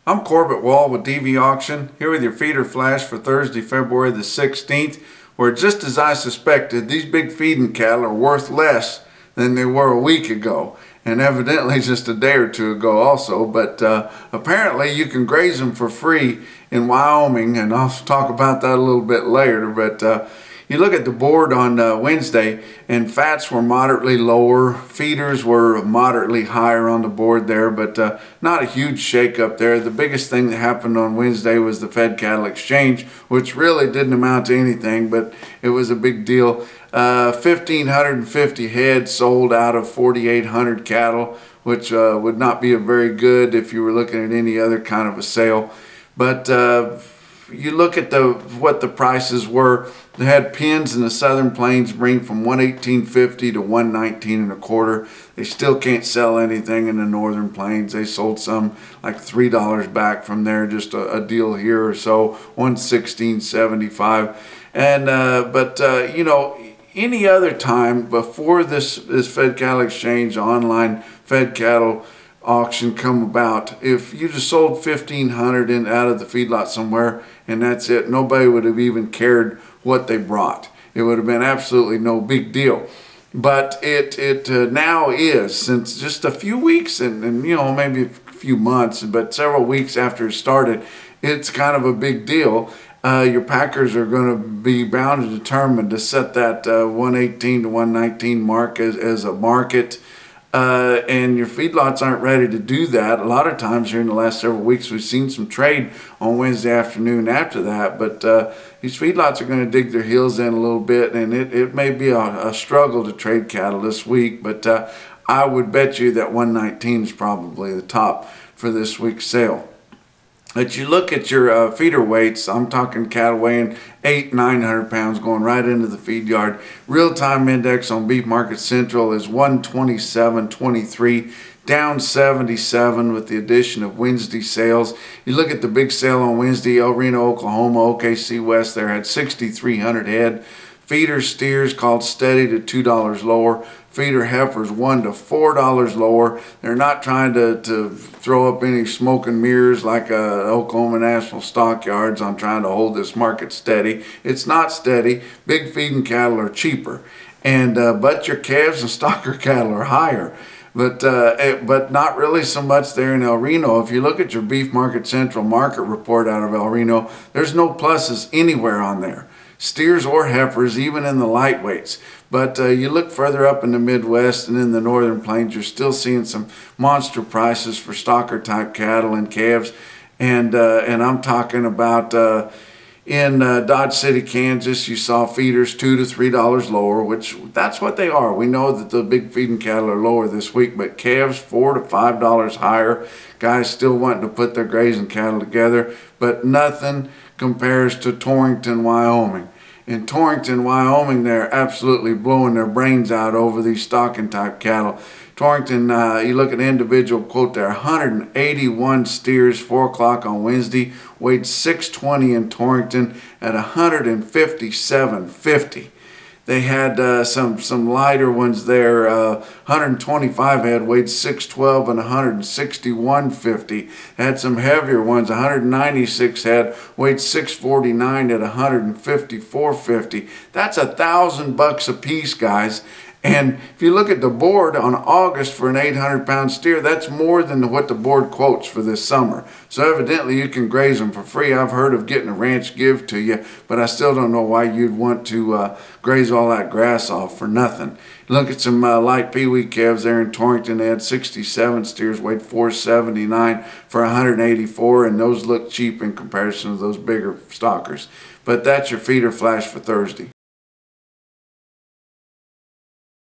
I'm Corbett Wall with DV Auction, here with your feeder flash for Thursday, February the 16th, where just as I suspected, these big feeding cattle are worth less than they were a week ago, and evidently just a day or two ago also, but apparently you can graze them for free in Wyoming, and I'll talk about that a little bit later, but you look at the board on Wednesday, and fats were moderately lower, feeders were moderately higher on the board there, but not a huge shake up there. The biggest thing that happened on Wednesday was the Fed cattle exchange, which really didn't amount to anything, but it was a big deal. 1,550 head sold out of 4,800 cattle, which would not be a very good if you were looking at any other kind of a sale. But you look at what the prices were. They had pins in the Southern Plains bring from $118.50 to $119.25. They still can't sell anything in the Northern Plains. They sold some like $3 back from there, just a deal here or so, $116.75. And you know, any other time before this Fed cattle exchange, online Fed cattle auction come about, if you just sold 1,500 in out of the feedlot somewhere and that's it, nobody would have even cared what they brought. It would have been absolutely no big deal. But it now is, since just a few weeks and you know, maybe a few months, but several weeks after it started, it's kind of a big deal. Your packers are going to be bound and determined to set that 118 to 119 mark as a market. And your feedlots aren't ready to do that. A lot of times here in the last several weeks we've seen some trade on Wednesday afternoon after that, but these feedlots are going to dig their heels in a little bit, and it may be a struggle to trade cattle this week, but I would bet you that 119 is probably the top for this week's sale. But you look at your feeder weights, I'm talking cattle weighing 800-900 pounds going right into the feed yard. Real-time index on Beef Market Central is 127.23, down 77 with the addition of Wednesday sales. You look at the big sale on Wednesday, El Reno, Oklahoma, OKC West there had 6,300 head. Feeder steers called steady to $2 lower. Feeder heifers $1 to $4 lower. They're not trying to throw up any smoke and mirrors like Oklahoma National Stockyards on trying to hold this market steady. It's not steady. Big feeding cattle are cheaper, and but your calves and stocker cattle are higher. But not really so much there in El Reno. If you look at your Beef Market Central market report out of El Reno, there's no pluses anywhere on there. Steers or heifers, even in the lightweights. But you look further up in the Midwest and in the Northern Plains, you're still seeing some monster prices for stocker type cattle and calves. And I'm talking about in Dodge City, Kansas, you saw feeders $2 to $3 lower, which that's what they are. We know that the big feeding cattle are lower this week, but calves $4 to $5 higher. Guys still wanting to put their grazing cattle together, but nothing compares to Torrington, Wyoming. In Torrington, Wyoming, they're absolutely blowing their brains out over these stocking type cattle. Torrington, you look at individual quote there, 181 steers, 4 o'clock on Wednesday, weighed 620 in Torrington at 157.50. They had some lighter ones there, 125 head, weighed 612 and 161.50. Had some heavier ones, 196 head, weighed 649 at 154.50. That's $1,000 a piece, guys. And if you look at the board on August for an 800-pound steer, that's more than what the board quotes for this summer. So evidently you can graze them for free. I've heard of getting a ranch give to you, but I still don't know why you'd want to graze all that grass off for nothing. Look at some light peewee calves there in Torrington. They had 67 steers, weighed 479 for 184, and those look cheap in comparison to those bigger stockers. But that's your feeder flash for Thursday.